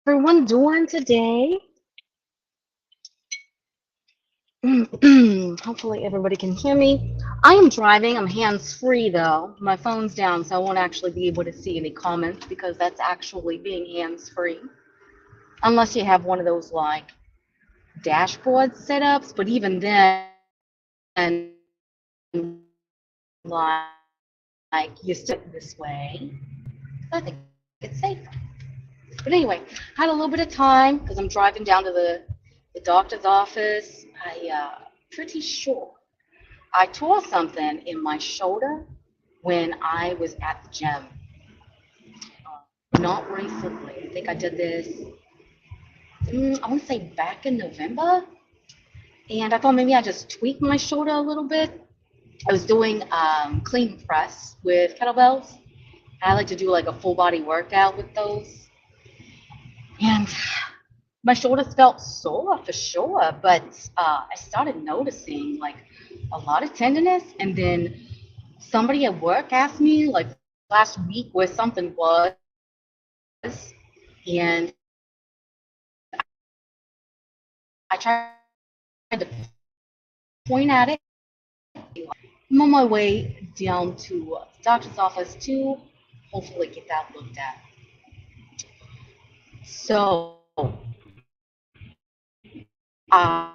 Everyone doing today? Hopefully everybody can hear me. I am driving. I'm hands-free though. My phone's down, so I won't actually be able to see any comments because that's actually being hands-free. Unless you have one of those like dashboard setups, but even then, like you sit this way. I think it's safer. But anyway, I had a little bit of time because I'm driving down to the doctor's office. Pretty sure I tore something in my shoulder when I was at the gym. Not recently. I think I did this, I want to say back in November. And I thought maybe I just tweaked my shoulder a little bit. I was doing clean press with kettlebells. I like to do like a full body workout with those. And my shoulders felt sore for sure, but I started noticing like a lot of tenderness. And then somebody at work asked me like last week where something was, and I tried to point at it. I'm on my way down to the doctor's office to hopefully get that looked at. So I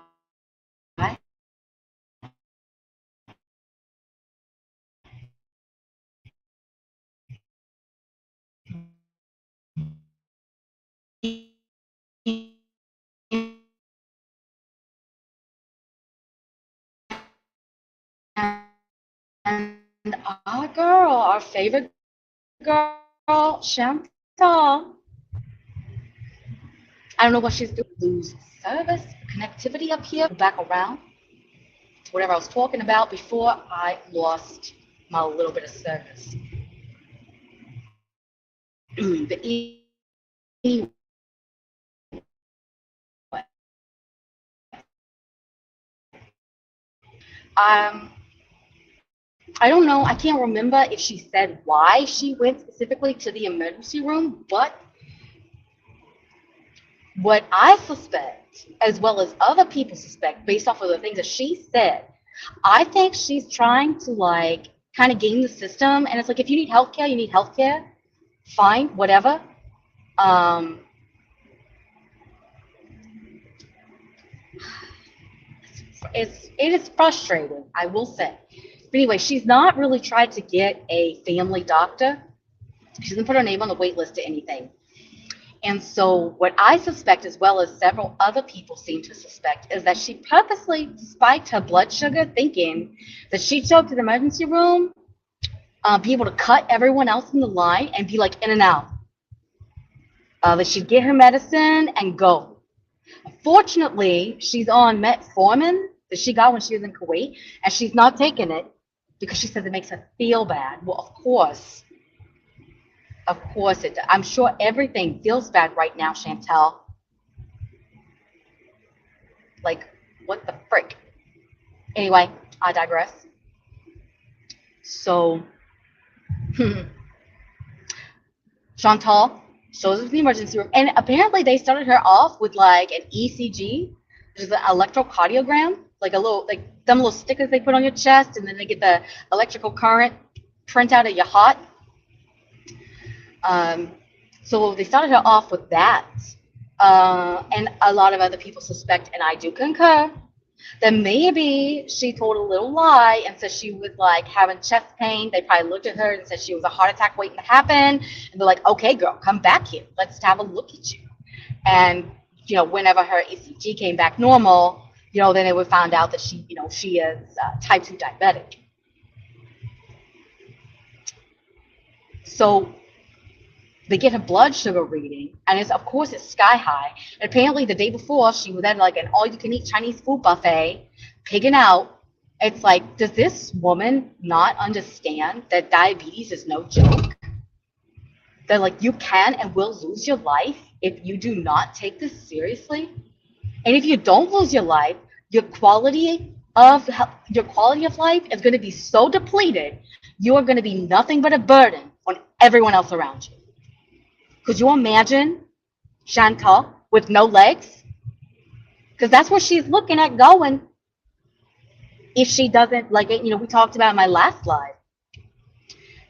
and our girl, our favorite girl, Chantal, I don't know what she's doing. Lose service, connectivity up here, back around to whatever I was talking about before I lost my little bit of service. But anyway, um, I don't know. I can't remember if she said why she went specifically to the emergency room, but what I suspect, as well as other people suspect, based off of the things that she said, I think she's trying to like kind of game the system. And it's like, if you need healthcare, you need healthcare. Fine, whatever. Um, it is frustrating, I will say. But anyway, she's not really tried to get a family doctor. She hasn't put her name on the wait list to anything. And so, what I suspect, as well as several other people seem to suspect, is that she purposely spiked her blood sugar, thinking that she'd show up to the emergency room, be able to cut everyone else in the line, and be like in and out. That she'd get her medicine and go. Fortunately, she's on metformin that she got when she was in Kuwait, and she's not taking it because she says it makes her feel bad. Well, of course it does. I'm sure everything feels bad right now, Chantal. Like, what the frick? Anyway, I digress. So, Chantal shows up in the emergency room, and apparently they started her off with like an ECG, which is an electrocardiogram, like a little, like them little stickers they put on your chest, and then they get the electrical current print out of your heart. Um, so they started her off with that, and a lot of other people suspect, and I do concur, that maybe she told a little lie and said she was like having chest pain. They probably looked at her and said she was a heart attack waiting to happen. And they're like, okay, girl, come back here. Let's have a look at you. And, whenever her ECG came back normal, then they would find out that she is type 2 diabetic. So they get her blood sugar reading, and of course it's sky high. And apparently the day before she was at like an all-you-can-eat Chinese food buffet, pigging out. It's like, does this woman not understand that diabetes is no joke? That like you can and will lose your life if you do not take this seriously. And if you don't lose your life, your quality of life is going to be so depleted, you are going to be nothing but a burden on everyone else around you. Could you imagine Chantal with no legs? Because that's where she's looking at going if she doesn't, like, we talked about in my last slide,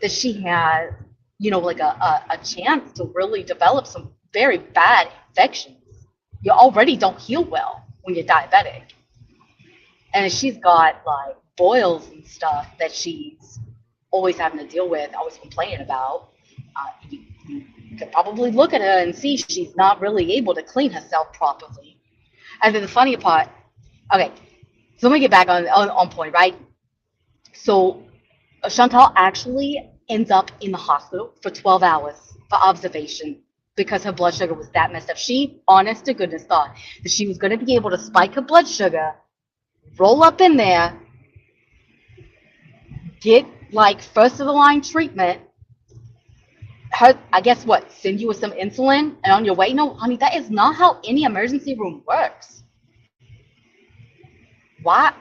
that she has, like a chance to really develop some very bad infections. You already don't heal well when you're diabetic. And she's got, like, boils and stuff that she's always having to deal with, always complaining about. You could probably look at her and see she's not really able to clean herself properly. And then the funny part, okay, so let me get back on point, right? So Chantal actually ends up in the hospital for 12 hours for observation because her blood sugar was that messed up. She, honest to goodness, thought that she was going to be able to spike her blood sugar, roll up in there, get, like, first of the line treatment, I guess what, send you with some insulin and on your way? No, honey, that is not how any emergency room works. Why?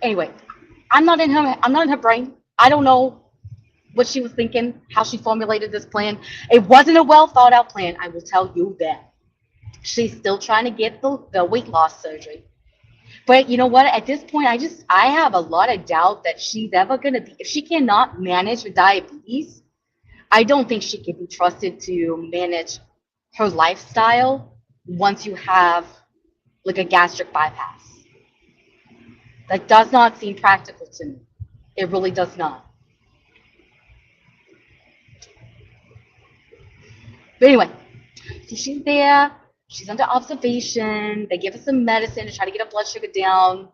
Anyway, I'm not in her brain. I don't know what she was thinking, how she formulated this plan. It wasn't a well thought out plan, I will tell you that. She's still trying to get the weight loss surgery. But you know what? At this point, I have a lot of doubt that she's ever going to be, if she cannot manage her diabetes, I don't think she can be trusted to manage her lifestyle once you have, like, a gastric bypass. That does not seem practical to me. It really does not. But anyway, so she's there. She's under observation. They give her some medicine to try to get her blood sugar down.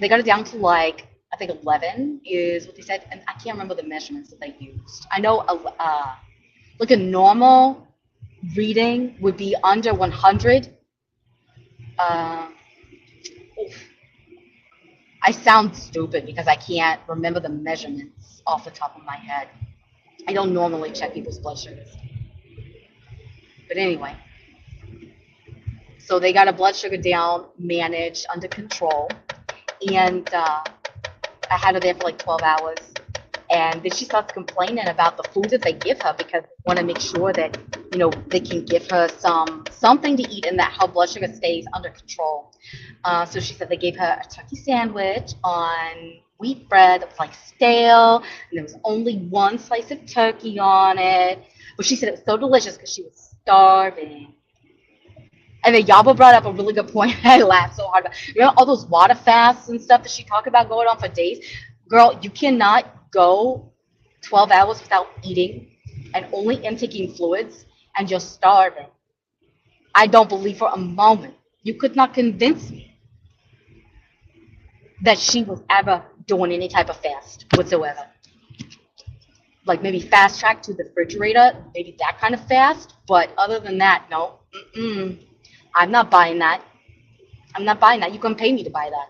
They got it down to, like, I think 11 is what they said. And I can't remember the measurements that they used. I know like a normal reading would be under 100. I sound stupid because I can't remember the measurements off the top of my head. I don't normally check people's blood sugars. But anyway, so they got a blood sugar down, managed, under control. And I had her there for like 12 hours. And then she starts complaining about the food that they give her because they want to make sure that, they can give her something to eat and that her blood sugar stays under control. So she said they gave her a turkey sandwich on wheat bread that was, like, stale, and there was only one slice of turkey on it. But she said it was so delicious because she was starving. And then Yaba brought up a really good point. I laughed so hard about, all those water fasts and stuff that she talked about going on for days. Girl, you cannot go 12 hours without eating and only intaking fluids and you're starving. I don't believe for a moment. You could not convince me that she was ever doing any type of fast whatsoever. Like maybe fast track to the refrigerator, maybe that kind of fast. But other than that, no. I'm not buying that. I'm not buying that. You can pay me to buy that.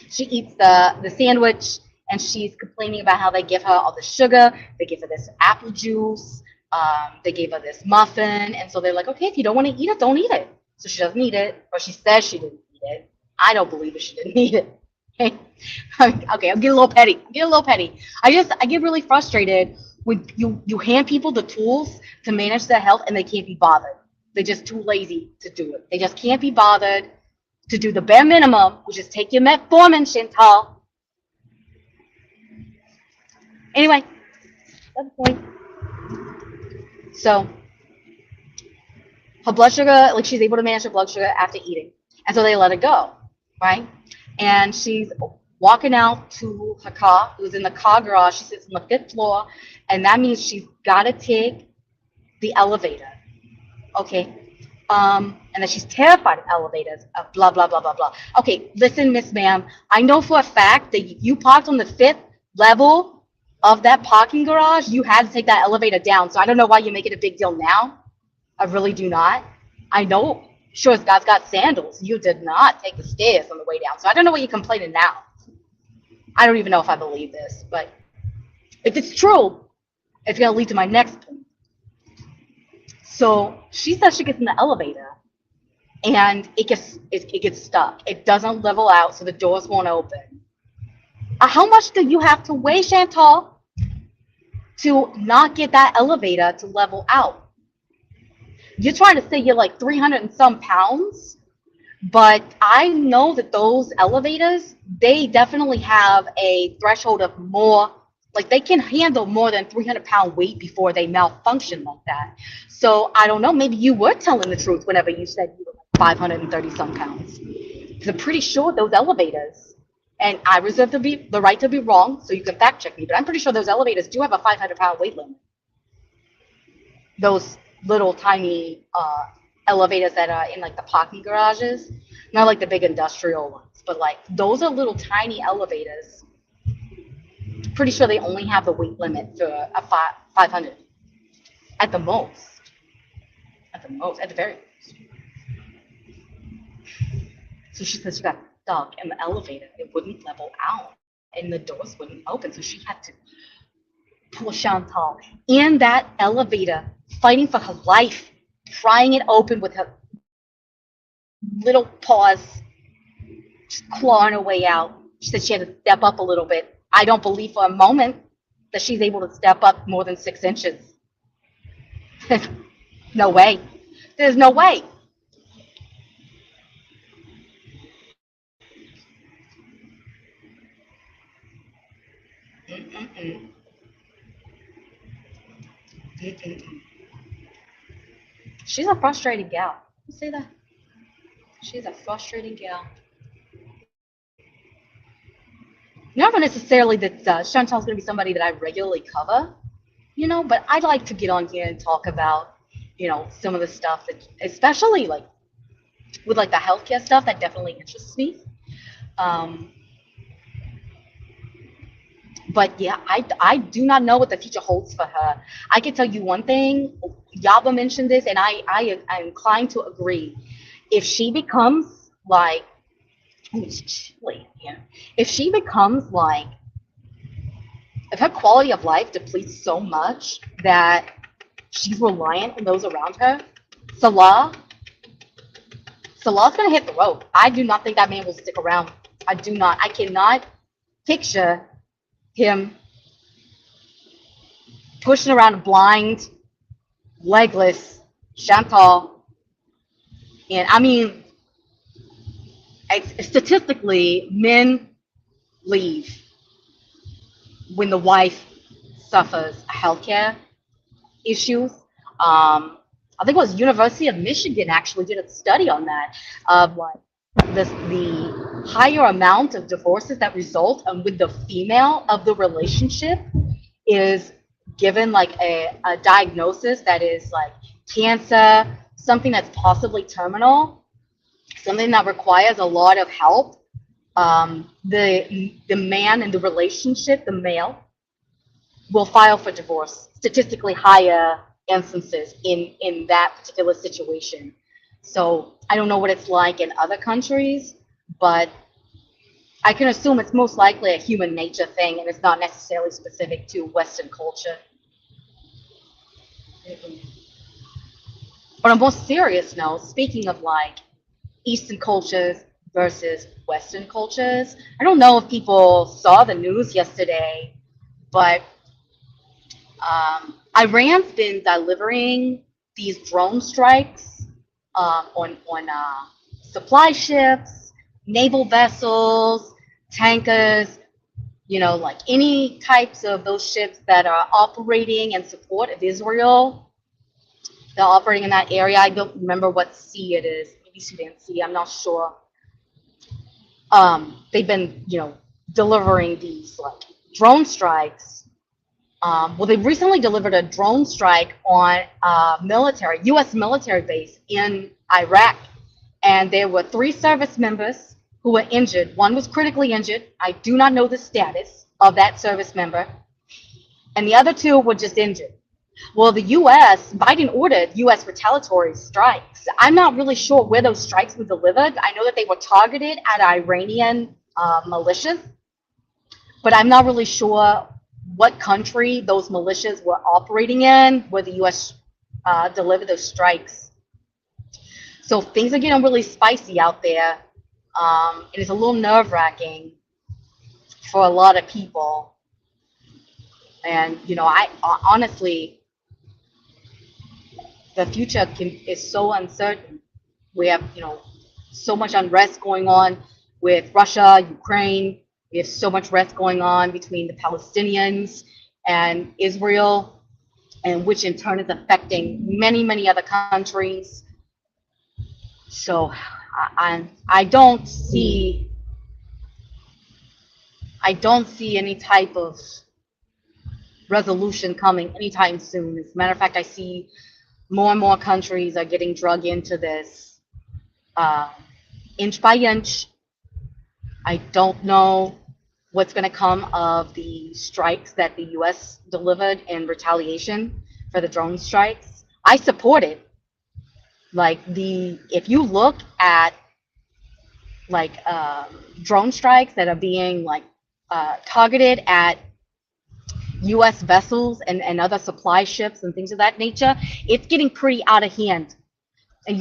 She eats the sandwich, and she's complaining about how they give her all the sugar. They give her this apple juice. They gave her this muffin. And so they're like, okay, if you don't want to eat it, don't eat it. So she doesn't eat it, or she says she didn't eat it. I don't believe that she didn't eat it. Okay, I'm getting a little petty. I get really frustrated when you hand people the tools to manage their health and they can't be bothered. They're just too lazy to do it. They just can't be bothered to do the bare minimum, which is take your metformin, Chantal. Anyway, that's the point. So her blood sugar, like she's able to manage her blood sugar after eating. And so they let her go, right? And she's walking out to her car. It was in the car garage. She sits on the 5th floor. And that means she's got to take the elevator. Okay. And then she's terrified of elevators. Blah, blah, blah, blah, blah. Okay, listen, Miss Ma'am. I know for a fact that you parked on the 5th level of that parking garage. You had to take that elevator down. So I don't know why you make it a big deal now. I really do not. I know. Sure, this guy's got sandals. You did not take the stairs on the way down. So I don't know what you're complaining now. I don't even know if I believe this. But if it's true, it's going to lead to my next point. So she says she gets in the elevator, and it gets stuck. It doesn't level out, so the doors won't open. How much do you have to weigh, Chantal, to not get that elevator to level out. You're trying to say you're like 300 and some pounds, but I know that those elevators, they definitely have a threshold of more, like they can handle more than 300-pound weight before they malfunction like that. So I don't know, maybe you were telling the truth whenever you said you were like 530 some pounds. Because I'm pretty sure those elevators, and I reserve the right to be wrong, so you can fact check me, but I'm pretty sure those elevators do have a 500-pound weight limit. Those little tiny elevators that are in like the parking garages, not like the big industrial ones, but like those are little tiny elevators. Pretty sure they only have the weight limit for a 500 at the most. At the very most. So she said she got stuck in the elevator. It wouldn't level out, and the doors wouldn't open. So she had to pull Chantal in that elevator, fighting for her life, prying it open with her little paws, just clawing her way out. She said she had to step up a little bit. I don't believe for a moment that she's able to step up more than 6 inches. No way. There's no way. Mm-mm-mm. Mm-mm-mm. She's a frustrating gal. You say that? She's a frustrating gal. Not necessarily that Chantal's going to be somebody that I regularly cover, but I'd like to get on here and talk about, some of the stuff that, especially like with like the healthcare stuff, that definitely interests me. Um, but yeah, I do not know what the future holds for her. I can tell you one thing. Yaba mentioned this, and I'm inclined to agree. If she becomes like, it's chilly here. If she becomes like, if her quality of life depletes so much that she's reliant on those around her, Salah's gonna hit the road. I do not think that man will stick around. I do not. I cannot picture him pushing around a blind, legless Chantal. And I mean, statistically, men leave when the wife suffers healthcare issues. I think it was University of Michigan actually did a study on that, of like the higher amount of divorces that result with the female of the relationship is given like a diagnosis that is like cancer, something that's possibly terminal, something that requires a lot of help. The man in the relationship, the male, will file for divorce. Statistically higher instances in that particular situation. So I don't know what it's like in other countries, but I can assume it's most likely a human nature thing, and it's not necessarily specific to Western culture. On a more serious note, speaking of like Eastern cultures versus Western cultures, I don't know if people saw the news yesterday, but Iran's been delivering these drone strikes on supply ships, naval vessels, tankers, like any types of those ships that are operating in support of Israel. They're operating in that area. I don't remember what sea it is. Maybe Sudan Sea. I'm not sure. They've been, delivering these like drone strikes. Well, they recently delivered a drone strike on U.S. military base in Iraq, and there were 3 service members who were injured. One was critically injured. I do not know the status of that service member, and the other 2 were just injured. Well, Biden ordered U.S. retaliatory strikes. I'm not really sure where those strikes were delivered. I know that they were targeted at Iranian militias, but I'm not really sure what country those militias were operating in, where the U.S. Delivered those strikes. So things are getting really spicy out there. It is a little nerve-wracking for a lot of people. And I honestly, the future is so uncertain. We have so much unrest going on with Russia, Ukraine. We have so much rest going on between the Palestinians and Israel, and which in turn is affecting many, many other countries. So I don't see any type of resolution coming anytime soon. As a matter of fact, I see more and more countries are getting drug into this, uh, inch by inch. I don't know what's going to come of the strikes that the U.S. delivered in retaliation for the drone strikes. I support it. Like if you look at like drone strikes that are being like targeted at U.S. vessels and other supply ships and things of that nature, it's getting pretty out of hand. And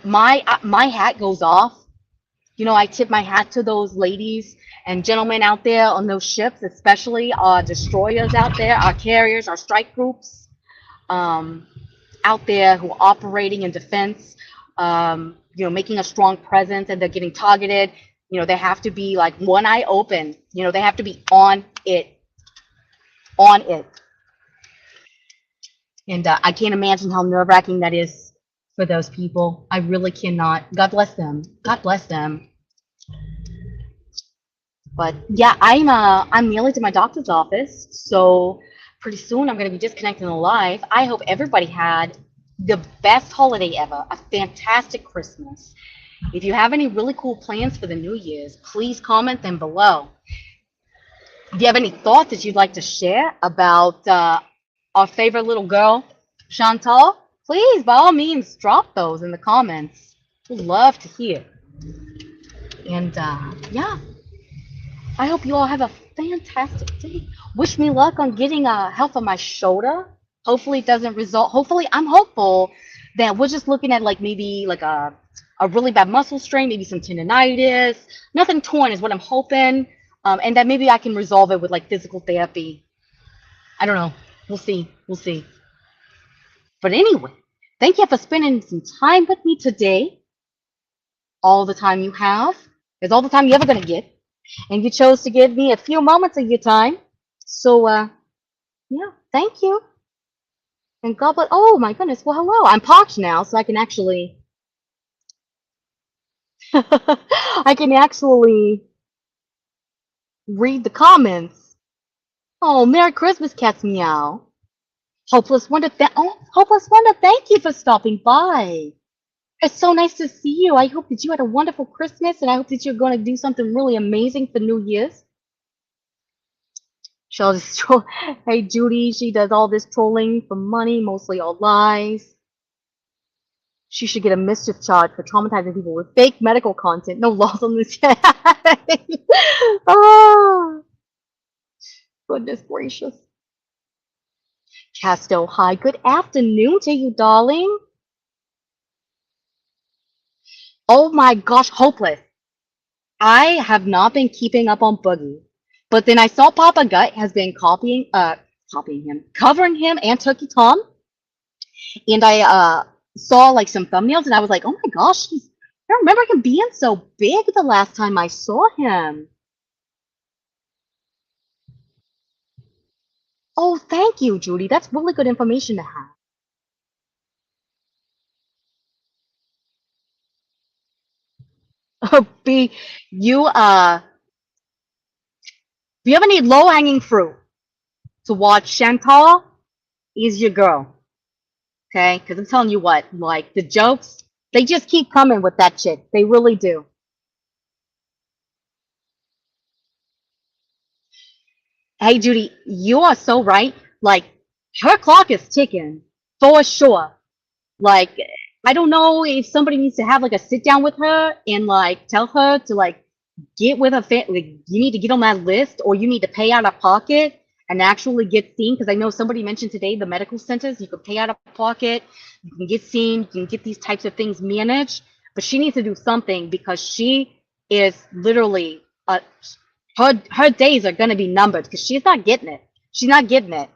my hat goes off. I tip my hat to those ladies and gentlemen out there on those ships, especially our destroyers out there, our carriers, our strike groups, out there who are operating in defense, making a strong presence, and they're getting targeted. They have to be like one eye open. They have to be on it, on it. And I can't imagine how nerve-wracking that is for those people. I really cannot. God bless them. God bless them. But yeah, I'm nearly to my doctor's office, so pretty soon I'm gonna be disconnecting live. I hope everybody had the best holiday ever, a fantastic Christmas. If you have any really cool plans for the New Year's, please comment them below. Do you have any thoughts that you'd like to share about our favorite little girl, Chantal? Please, by all means, drop those in the comments. We'd love to hear. And yeah, I hope you all have a fantastic day. Wish me luck on getting help on my shoulder. Hopefully it doesn't result. Hopefully, I'm hopeful that we're just looking at like maybe like a really bad muscle strain, maybe some tendonitis. Nothing torn is what I'm hoping. And that maybe I can resolve it with like physical therapy. I don't know. We'll see. We'll see. But anyway, thank you for spending some time with me today. All the time you have is all the time you're ever going to get. And you chose to give me a few moments of your time. So, yeah, thank you. And God bless. Oh, my goodness. Well, hello. I'm parked now, so I can actually. I can actually read the comments. Oh, Merry Christmas, Cats Meow. Hopeless Wonder, Hopeless Wonder, thank you for stopping by. It's so nice to see you. I hope that you had a wonderful Christmas, and I hope that you're going to do something really amazing for New Year's. She'll just troll. Hey, Judy, she does all this trolling for money, mostly all lies. She should get a mischief charge for traumatizing people with fake medical content. No laws on this. Oh, goodness gracious. Casto, hi. Good afternoon to you, darling. Oh my gosh, hopeless. I have not been keeping up on Boogie, but then I saw Papa Gut has been copying him, covering him and Turkey Tom, and I saw like some thumbnails, and I was like, oh my gosh, I remember him being so big the last time I saw him. Oh, thank you, Judy. That's really good information to have. B, you if you have any low hanging fruit to watch, Chantal is your girl. Okay, because I'm telling you what, like the jokes, they just keep coming with that chick. They really do. Hey, Judy, you are so right. Like, her clock is ticking for sure. Like, I don't know if somebody needs to have like a sit down with her and like tell her to like get with a like you need to get on that list, or you need to pay out of pocket and actually get seen. Because I know somebody mentioned today the medical centers, you can pay out of pocket, you can get seen, you can get these types of things managed. But she needs to do something because she is literally her days are gonna be numbered because she's not getting it. She's not getting it.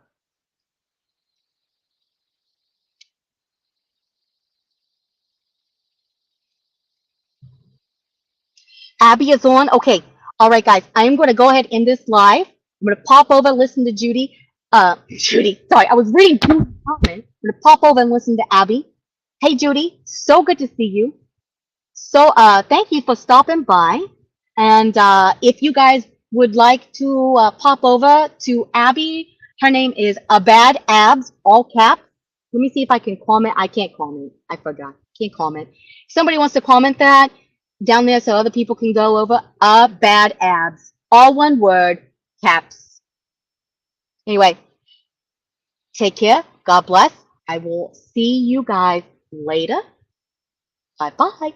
Abby is on. Okay. All right, guys. I am going to go ahead and end this live. I'm going to pop over, listen to Judy. Judy. Sorry, I was reading Judy's comment. I'm going to pop over and listen to Abby. Hey, Judy. So good to see you. So, thank you for stopping by. And if you guys would like to pop over to Abby, her name is Abad Abs, all caps. Let me see if I can comment. I can't comment. I forgot. Can't comment. If somebody wants to comment that down there so other people can go over, Abad Abs, all one word, caps. Anyway, take care. God bless. I will see you guys later. Bye bye.